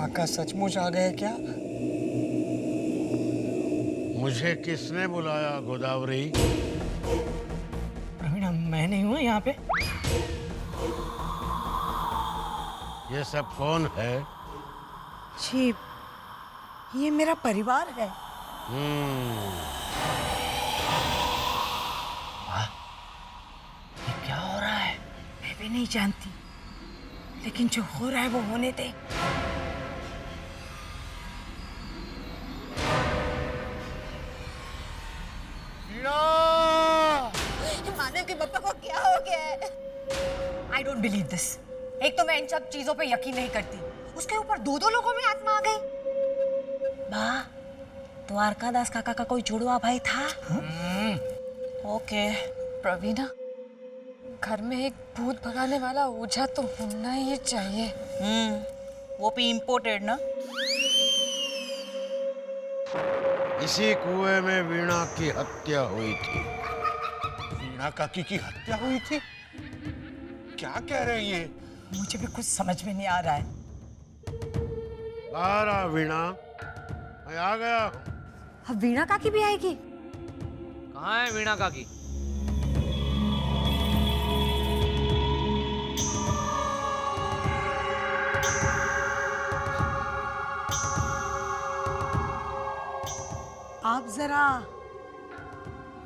काका सचमुच आ गए क्या? मुझे किसने बुलाया गोदावरी? प्रवीण, मैं नहीं हूँ यहाँ पे। ये सब कौन है? जी, ये मेरा परिवार है। ये क्या हो रहा है? मैं भी नहीं जानती, लेकिन जो हो रहा है वो होने दे। मानव के पापा को क्या हो गया है? I don't believe this. एक तो मैं इन सब चीजों पे यकीन नहीं करती, उसके ऊपर दो लोगों में आत्मा आ गई। माँ, द्वारकादास काका का कोई जुड़वा भाई था? ओके। प्रवीणा, घर में एक भूत भगाने वाला ओझा तो होना ही चाहिए। वो भी इम्पोर्टेड ना? इसी कुएं में वीणा की हत्या हुई थी। वीणा काकी की हत्या हुई थी? क्या कह रही है? मुझे भी कुछ समझ में नहीं आ रहा है। आ रहा वीणा, मैं आ गया। अब वीणा काकी भी आएगी? कहाँ है वीणा काकी? आप जरा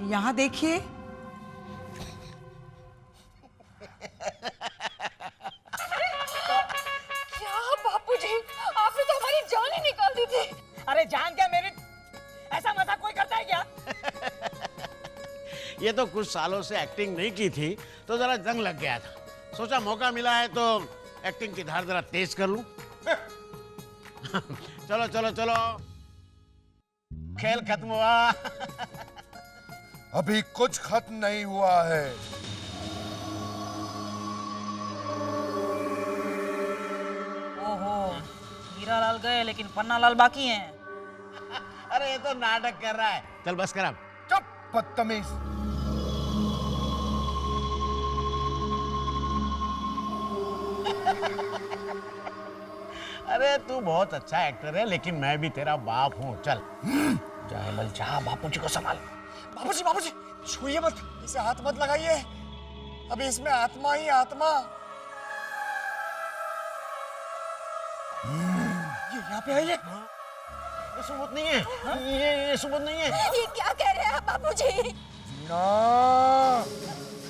यहाँ देखिए। क्या बापूजी, आपने तो हमारी जान ही निकाल दी थी। अरे जान क्या मेरी? ऐसा मजाक कोई करता है क्या? ये तो कुछ सालों से एक्टिंग नहीं की थी, तो जरा जंग लग गया था। सोचा मौका मिला है तो एक्टिंग की धार जरा तेज कर लूं। चलो चलो चलो, खेल खत्म हुआ। अभी कुछ खत्म नहीं हुआ है। ओहो, हीरालाल गए लेकिन पन्नालाल बाकी हैं। अरे ये तो नाटक कर रहा है। चल बस कर अब। चुप बदतमीज। अरे तू बहुत अच्छा एक्टर है, लेकिन मैं भी तेरा बाप हूँ। चल जा हेमल जा, बापूजी को संभाल। बापूजी बापूजी, छुइए मत, इसे हाथ मत लगाइए। अभी इसमें आत्मा ही आत्मा। ये यहाँ पे आई है। ये सबूत नहीं है। ये सबूत नहीं है। ये क्या कह रहे हैं बापूजी? वीणा,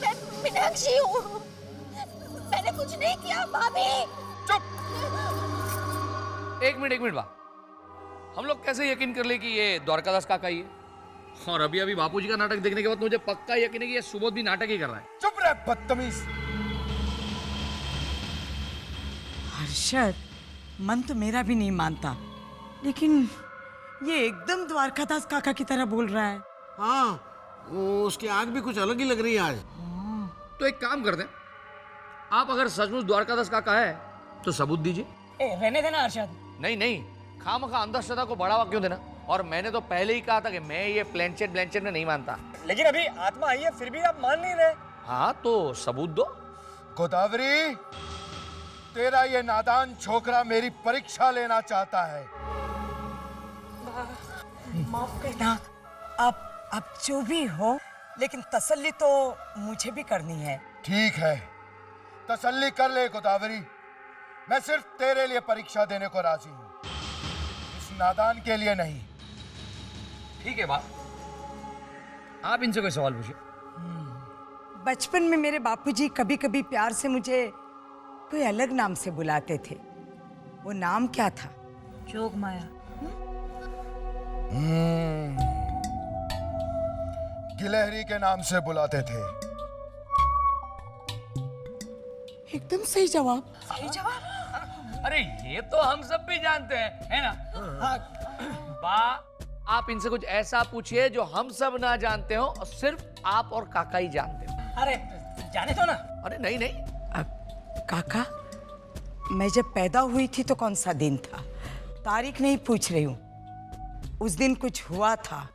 मैं मीनाक्षी हूँ, मैंने कुछ नहीं किया। भाभी चुप। एक मिनट बा, हम लोग कैसे यकीन कर ले कि ये द्वारकादास काका ही है? और अभी बापूजी का नाटक देखने के बाद मुझे पक्का यकीन है कि ये सुबोध भी नाटक ही कर रहा है। चुप रह बदतमीज। हर्षद, मन तो मेरा भी नहीं मानता, लेकिन ये एकदम द्वारकादास काका की तरह बोल रहा है। हाँ, उसकी आंख भी कुछ अलग ही लग रही है आज। तो एक काम करते हैं, आप अगर सचमुच द्वारकादास काका है तो सबूत दीजिए। रहने देना हर्षद। नहीं, खामखा अंधश्रद्धा को बढ़ावा क्यों देना? और मैंने तो पहले ही कहा था कि मैं ये प्लेनचेट में नहीं मानता। लेकिन अभी आत्मा आई है, फिर भी आप मान नहीं रहे। हाँ तो सबूत दो। गोदावरी, तेरा ये नादान छोकरा मेरी परीक्षा लेना चाहता है। माफ करना। अब जो भी हो, लेकिन तसल्ली तो मुझे भी करनी है। ठीक है, तसल्ली कर ले गोदावरी। मैं सिर्फ तेरे लिए परीक्षा देने को राजी हूँ, इस नादान के लिए नहीं। ठीक है बाप, आप इनसे कोई सवाल पूछिए। बचपन में मेरे बापूजी कभी कभी प्यार से मुझे कोई अलग नाम से बुलाते थे। वो नाम क्या था? जोग माया। गिलहरी के नाम से बुलाते थे। एकदम सही जवाब। सही जवाब। अरे ये तो हम सब भी जानते हैं, है ना? बा, आप इनसे कुछ ऐसा पूछिए जो हम सब ना जानते हो और सिर्फ आप और काका ही जानते हो। अरे जाने दो ना। अरे नहीं, काका, मैं जब पैदा हुई थी तो कौन सा दिन था? तारीख नहीं पूछ रही हूँ, उस दिन कुछ हुआ था।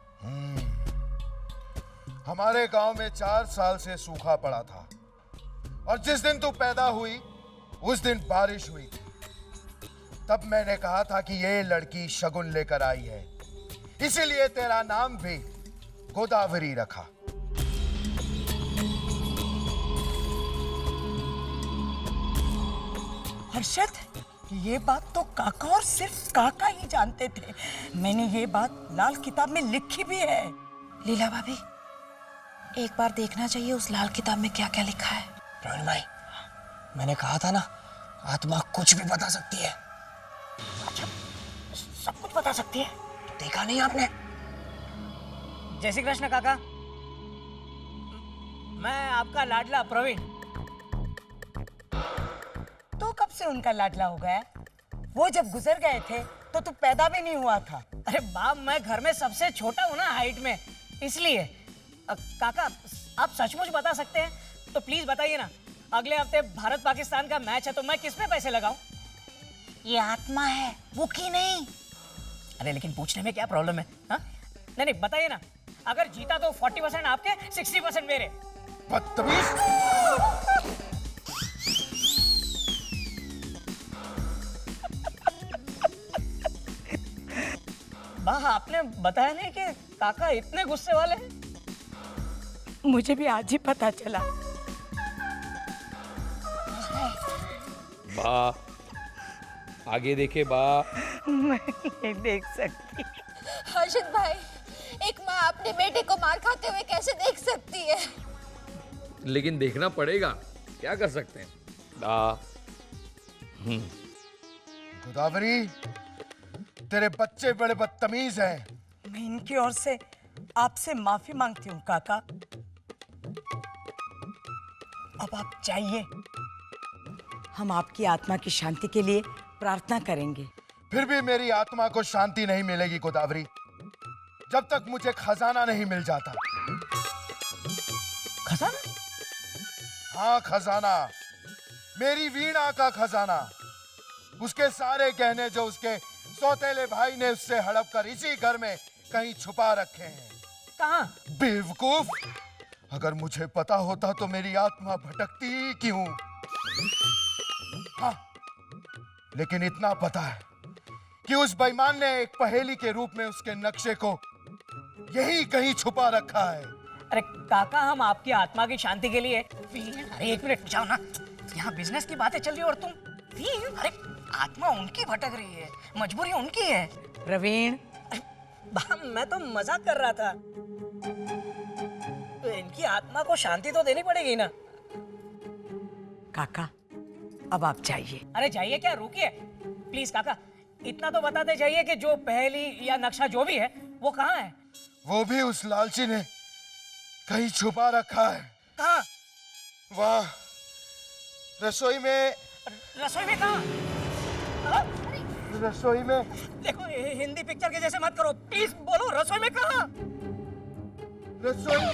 हमारे गांव में 4 साल से सूखा पड़ा था, और जिस दिन तू पैदा हुई उस दिन बारिश हुई थी। तब मैंने कहा था कि ये लड़की शगुन लेकर आई है, इसीलिए तेरा नाम भी गोदावरी रखा। हर्षद, ये बात तो काका और सिर्फ काका ही जानते थे। मैंने ये बात लाल किताब में लिखी भी है। लीला भाभी, एक बार देखना चाहिए उस लाल किताब में क्या क्या लिखा है। प्रवीण भाई, मैंने कहा था ना, आत्मा कुछ भी बता सकती है। अच्छा, सब कुछ बता सकती है? देखा नहीं आपने? जय श्री कृष्ण काका। मैं आपका लाडला प्रवीण। तो कब से उनका लाडला हो गया? वो जब गुजर गए थे तो तू पैदा भी नहीं हुआ था। अरे बाप, मैं घर में सबसे छोटा हूँ ना हाइट में, इसलिए। काका, आप सचमुच बता सकते हैं तो प्लीज बताइए ना। अगले हफ्ते भारत पाकिस्तान का मैच है तो मैं किस पे पैसे लगाऊं? ये आत्मा है, वो की नहीं। अरे लेकिन पूछने में क्या प्रॉब्लम है? हाँ? नहीं नहीं, बताइए ना। अगर जीता तो 40% आपके, 60% मेरे। बदतमीज! वाह, आपने बताया नहीं कि काका इतने गुस्से वाले हैं। मुझे भी आज ही पता चला। बा, आगे देखे बा। मैं नहीं देख सकती। हर्षद भाई, एक माँ अपने बेटे को मार खाते हुए कैसे देख सकती है? लेकिन देखना पड़ेगा, क्या कर सकते हैं। बा, गोदावरी, तेरे बच्चे बड़े बदतमीज हैं। मैं इनकी ओर से आपसे माफी मांगती हूँ काका। अब आप जाइए, हम आपकी आत्मा की शांति के लिए प्रार्थना करेंगे। फिर भी मेरी आत्मा को शांति नहीं मिलेगी गोदावरी, जब तक मुझे खजाना नहीं मिल जाता। खजाना? हाँ, खजाना, मेरी वीणा का खजाना। उसके सारे गहने जो उसके सौतेले भाई ने उससे हड़प कर इसी घर में कहीं छुपा रखे हैं। कहाँ? बेवकूफ, अगर मुझे पता होता तो मेरी आत्मा भटकती ही क्यों। हाँ, लेकिन इतना पता है कि उस बेईमान ने एक पहेली के रूप में उसके नक्शे को यही कहीं छुपा रखा है। अरे काका, हम आपकी आत्मा की शांति के लिए। अरे एक मिनट जाओ ना, यहाँ बिजनेस की बातें चल रही है और तुम। अरे आत्मा उनकी भटक रही है, मजबूरी उनकी है। प्रवीण, मैं तो मजाक कर रहा था। तो इनकी आत्मा को शांति तो देनी पड़ेगी ना। काका, अब आप जाइए। अरे जाइए क्या, रुकिए प्लीज काका। इतना तो बताते जाइए कि जो पहेली या नक्शा जो भी है वो कहाँ है? वो भी उस लालची ने कहीं छुपा रखा है। कहाँ? वाह, रसोई में। रसोई में कहाँ? हाँ? रसोई में। देखो, हिंदी पिक्चर के जैसे मत करो, प्लीज बोलो, रसोई में कहाँ? रसोई में।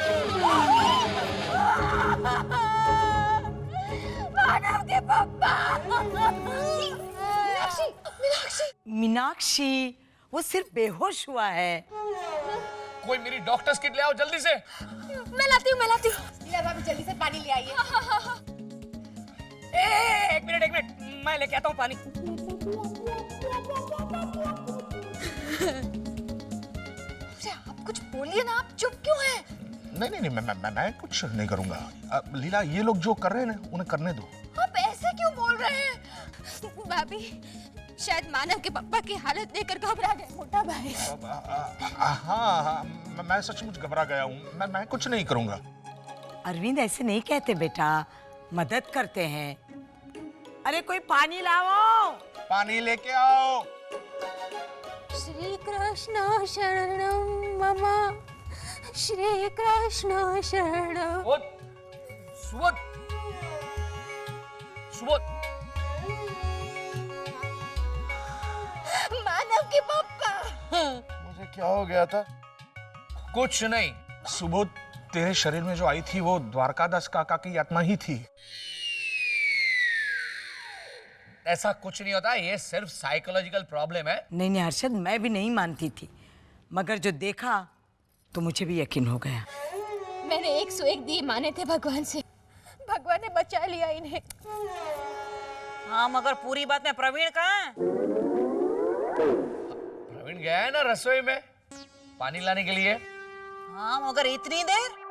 मानव के पापा। मीनाक्षी, मीनाक्षी। मीनाक्षी, वो सिर्फ बेहोश हुआ है। कोई मेरी डॉक्टर्स किट ले आओ जल्दी से। मैं लाती हूँ, मैं लाती हूँ। लीला भाभी, जल्दी से पानी ले आइए। एक मिनट, मैं लेके आता हूँ पानी। आप कुछ बोलिए ना, आप चुप क्यों हैं? नहीं, मैं कुछ नहीं करूंगा। लीला, ये लोग जो कर रहे हैं ना, उन्हें करने दो। आप ऐसे क्यों बोल रहे हैं? भाभी, शायद मानव के पापा की हालत देखकर घबरा गए मोटा भाई। हाँ, मैं सचमुच घबरा गया हूँ। मैं कुछ नहीं करूंगा। अरविंद, ऐसे नहीं कहते बेटा, मदद करते हैं। अरे कोई पानी लाओ। पानी लेके आओ। श्री कृष्ण शरणम मम, श्री कृष्ण शरणम। सुबोध, सुबोध। मानव के पापा। मुझे क्या हो गया था? कुछ नहीं। सुबोध, तेरे शरीर में जो आई थी वो द्वारकादास काका की आत्मा ही थी। ऐसा कुछ नहीं होता, ये सिर्फ साइकोलॉजिकल प्रॉब्लम है। नहीं हर्षद, मैं भी नहीं मानती थी, मगर जो देखा तो मुझे भी यकीन हो गया। मैंने 101 दिए माने थे भगवान से, भगवान ने बचा लिया इन्हें। हाँ, मगर पूरी बात में प्रवीण कहाँ है? प्रवीण गया है ना रसोई में पानी लाने के लिए। हाँ मगर इतनी देर?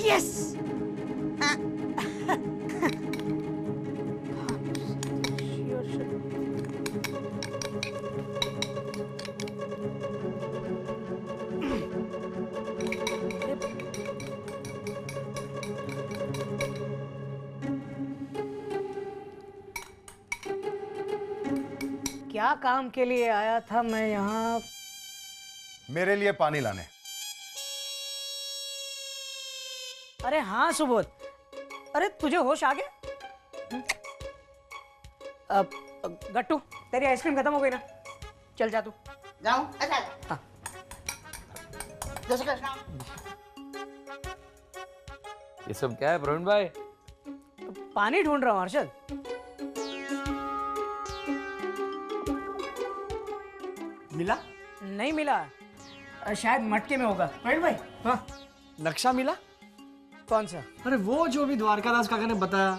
यस क्या काम के लिए आया था मैं यहाँ? मेरे लिए पानी लाने। अरे हाँ सुबोध, अरे तुझे होश आ गया? गट्टू तेरी आइसक्रीम खत्म हो गई ना, चल जा तू। जाऊं? अच्छा हाँ। जैसे कृष्ण। ये सब क्या है प्रवीण भाई? पानी ढूंढ रहा हूँ हर्षद। मिला? नहीं मिला, शायद मटके में होगा। प्रवीण भाई, हाँ नक्शा मिला? कौन सा? अरे वो जो भी द्वारकादास काका ने बताया,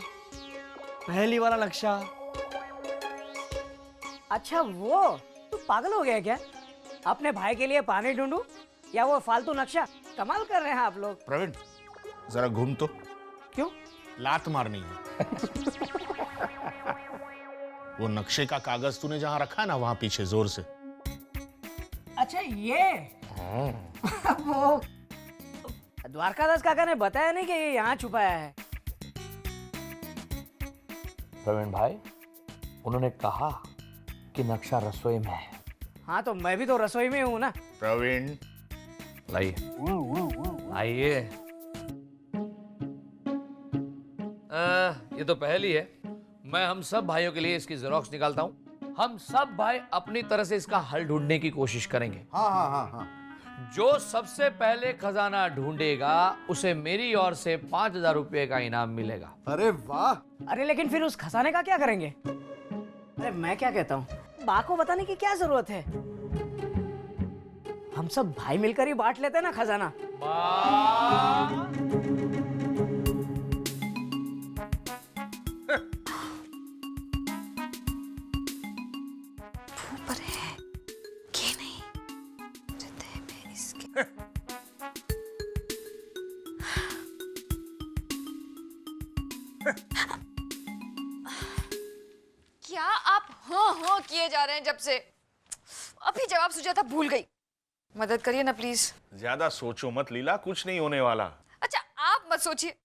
पहली वाला नक्शा। अच्छा वो, तू पागल हो गया क्या? अपने भाई के लिए पानी ढूंढूं या वो फालतू नक्शा? कमाल कर रहे हैं आप लोग। प्रवीण जरा घूम तो। क्यों? लात मारनी है। वो नक्शे का कागज तूने जहां रखा है ना, वहां पीछे जोर से। अच्छा ये वो द्वारकादास काका ने बताया नहीं कि ये यहाँ छुपाया है। प्रवीण भाई, उन्होंने कहा कि नक्शा रसोई में है। हाँ तो मैं भी तो रसोई में हूँ ना। प्रवीण लाइए आइए। ये तो पहली है। मैं हम सब भाइयों के लिए इसकी जेरोक्स निकालता हूँ। हम सब भाई अपनी तरह से इसका हल ढूंढने की कोशिश करेंगे। हाँ हाँ हाँ हाँ। जो सबसे पहले खजाना ढूंढेगा उसे मेरी ओर से 5,000 रुपए का इनाम मिलेगा। अरे वाह। अरे लेकिन फिर उस खजाने का क्या करेंगे? अरे मैं क्या कहता हूँ, बा को बताने की क्या जरूरत है? हम सब भाई मिलकर ही बांट लेते हैं ना खजाना। ऊपर है कि नहीं? हृदय में इसके क्या आप हाँ किए जा रहे हैं जब से? अभी जवाब सोचा था, भूल गई। मदद करिए ना प्लीज। ज्यादा सोचो मत लीला, कुछ नहीं होने वाला। अच्छा आप मत सोचिए,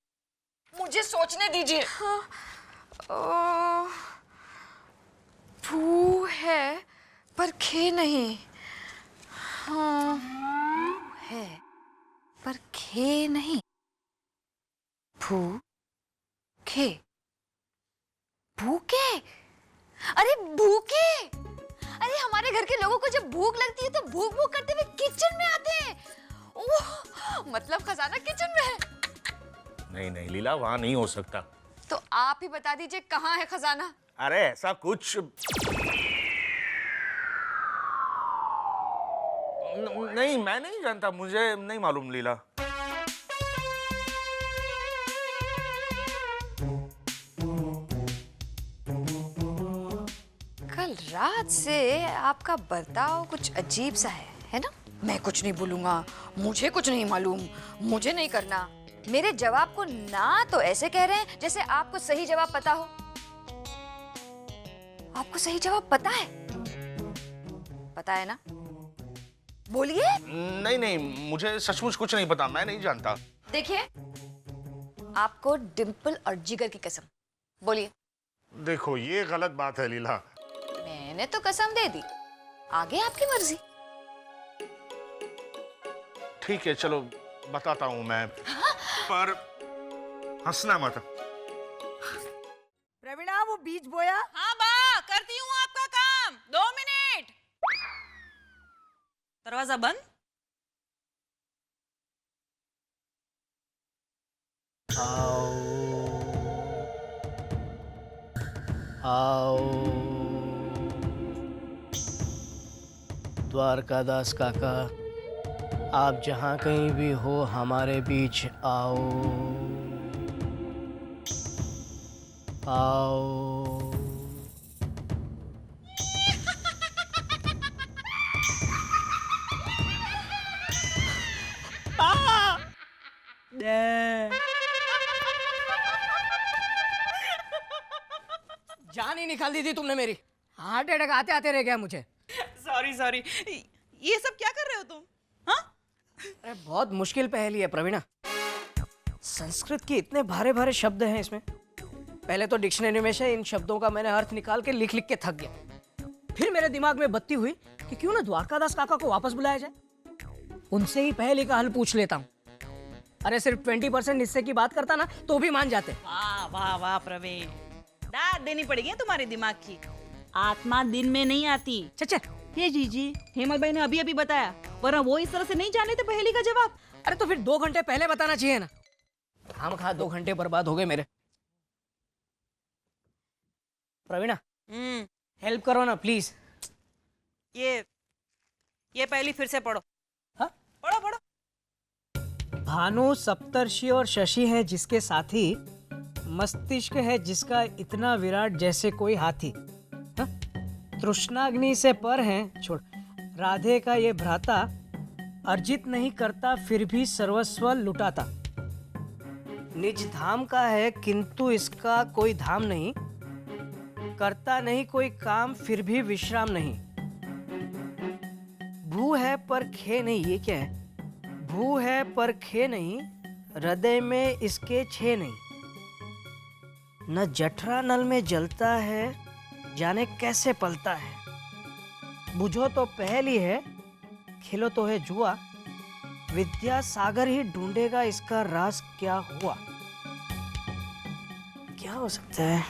मुझे सोचने दीजिए। भू है पर खे नहीं। हाँ है पर खे नहीं। भू खे भूखे। अरे भूखे। अरे हमारे घर के लोगों को जब भूख लगती है तो भूख भूख करते हुए किचन में आते हैं। ओह, मतलब खजाना किचन में है। नहीं नहीं लीला, वहां नहीं हो सकता। तो आप ही बता दीजिए कहाँ है खजाना। अरे ऐसा कुछ नहीं, मैं नहीं जानता, मुझे नहीं मालूम लीला। कल रात से आपका बर्ताव कुछ अजीब सा है ना? मैं कुछ नहीं बोलूंगा, मुझे कुछ नहीं मालूम, मुझे नहीं करना। मेरे जवाब को ना तो ऐसे कह रहे हैं जैसे आपको सही जवाब पता हो। आपको सही जवाब पता है? पता है ना? बोलिए। नहीं नहीं, मुझे सचमुच कुछ नहीं पता, मैं नहीं जानता। देखिए, आपको डिम्पल और जिगर की कसम। बोलिए। देखो ये गलत बात है लीला। मैंने तो कसम दे दी, आगे आपकी मर्जी। ठीक है चलो बताता हूँ मैं, पर हंसना मत। प्रवीणा, वो बीज बोया? हाँ बा, करती हूँ आपका काम। 2 मिनट। दरवाजा बंद। आओ द्वारकादास काका, आप जहाँ कहीं भी हो हमारे बीच आओ आओ। जान ही निकाल दी थी तुमने मेरी। हार्ट अटैक आते आते रह गया मुझे। Sorry sorry. ये सब क्या कर रहे हो तुम? हाँ? अरे बहुत मुश्किल पहेली है प्रवीणा। संस्कृत के इतने भारे भारे शब्द हैं इसमें। पहले तो डिक्शनरी में से इन शब्दों का मैंने अर्थ निकाल के लिख लिख के थक गया। फिर मेरे दिमाग में बत्ती हुई कि क्यों ना द्वारकादास काका को वापस बुलाया जाए, उनसे ही पहेली का हल पूछ लेता हूँ। अरे सिर्फ 20% हिस्से की बात करता ना तो भी मान जाते। वाह वाह वाह प्रवीण, दाद देनी पड़ेगी तुम्हारे दिमाग की। आत्मा दिन में नहीं आती। चचा, हे जीजी, हेमल भाई ने अभी अभी बताया, वरना वो इस तरह से नहीं जाने थे पहेली का जवाब। अरे तो फिर 2 घंटे पहले बताना चाहिए ना। हम खा 2 घंटे बर्बाद हो गए मेरे। प्रवीणा, हेल्प करो ना प्लीज। ये पहेली फिर से पढ़ो। हाँ? पढ़ो पढ़ो। भानु सप्तर्षि और शशि है जिसके साथी, मस्तिष्क है जिसका इतना विराट जैसे कोई हाथी। हाँ? तृष्णाग्नि से पर है, छोड़, राधे का ये भ्राता, अर्जित नहीं करता फिर भी सर्वस्व लुटाता। निज धाम का है किंतु इसका कोई धाम नहीं, करता नहीं कोई काम फिर भी विश्राम नहीं। भू है पर खे नहीं, ये क्या है? भू है पर खे नहीं, हृदय में इसके छे नहीं। न जठरा नल में जलता है, जाने कैसे पलता है। बुझो तो पहेली है, खेलो तो है जुआ, विद्या सागर ही ढूंढेगा इसका राज क्या हुआ। क्या हो सकता है?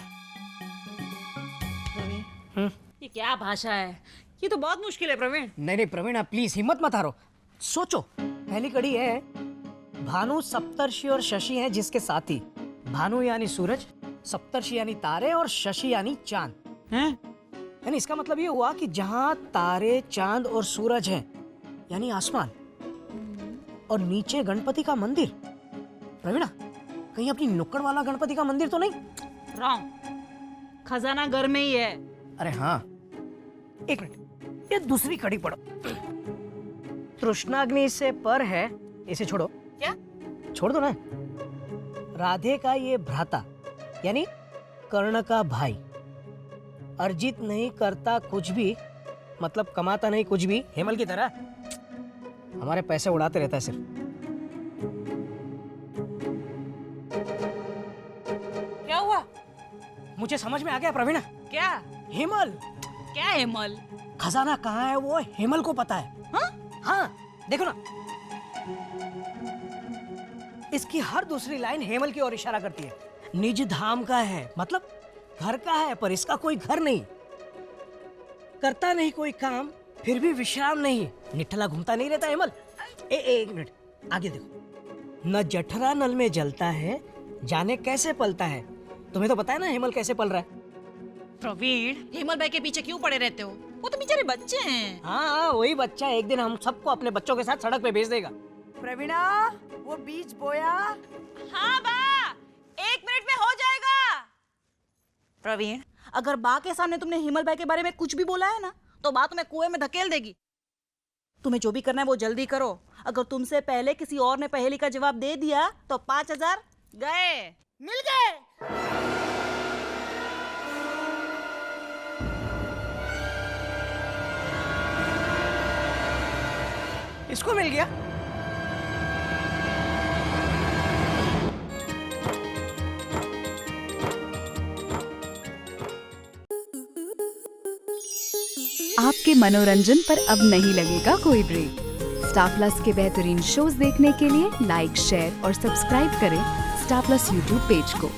ये क्या भाषा है? ये तो बहुत मुश्किल है प्रवीण। नहीं प्रवीणा प्लीज हिम्मत मत हारो, सोचो। पहली कड़ी है, भानु सप्तर्षि और शशि हैं जिसके साथी। भानु यानी सूरज, सप्तर्षि यानी तारे और शशि यानी चांद। हैं? यानी इसका मतलब ये हुआ कि जहां तारे, चांद और सूरज हैं, यानी आसमान, और नीचे गणपति का मंदिर। प्रवीणा, कहीं अपनी नुक्कड़ वाला गणपति का मंदिर तो नहीं? रॉन्ग, खजाना घर में ही है। अरे हाँ, एक मिनट, ये दूसरी कड़ी पढ़ो। तृष्णाग्नि से पर है, इसे छोड़ो। क्या? छोड़ दो ना। राधे का ये भ्राता, यानी कर्ण का भाई, अर्जित नहीं करता कुछ भी, मतलब कमाता नहीं कुछ भी, हेमल की तरह हमारे पैसे उड़ाते रहता है सिर्फ। क्या हुआ? मुझे समझ में आ गया प्रवीणा। क्या? हेमल। क्या हेमल? खजाना कहाँ है वो हेमल को पता है। हाँ? हाँ, देखो ना, इसकी हर दूसरी लाइन हेमल की ओर इशारा करती है। निज धाम का है, मतलब घर का है, पर इसका कोई घर नहीं, करता नहीं कोई काम फिर भी विश्राम नहीं, निठला घूमता नहीं रहता हेमल। एक मिनट आगे देखो। न जठरा नल में जलता है, जाने कैसे पलता है। तुम्हें तो पता है ना हेमल कैसे पल रहा है। प्रवीण, हेमल भाई के पीछे क्यों पड़े रहते हो? वो तो बेचारे बच्चे हैं। हाँ, वही बच्चा एक दिन हम सबको अपने बच्चों के साथ सड़क पे भेज देगा। प्रवीणा, वो बीज बोया? हाँ बा, 1 मिनट में हो जाएगा। प्रवीण, अगर बा के सामने तुमने हेमल भाई के बारे में कुछ भी बोला है ना, तो बा तुम्हें कुएं में धकेल देगी। तुम्हें जो भी करना है वो जल्दी करो। अगर तुमसे पहले किसी और ने पहेली का जवाब दे दिया तो 5000 गए। मिल गए। इसको मिल गया। आपके मनोरंजन पर अब नहीं लगेगा कोई ब्रेक। स्टार प्लस के बेहतरीन शोज देखने के लिए लाइक, शेयर और सब्सक्राइब करें स्टार प्लस यूट्यूब पेज को।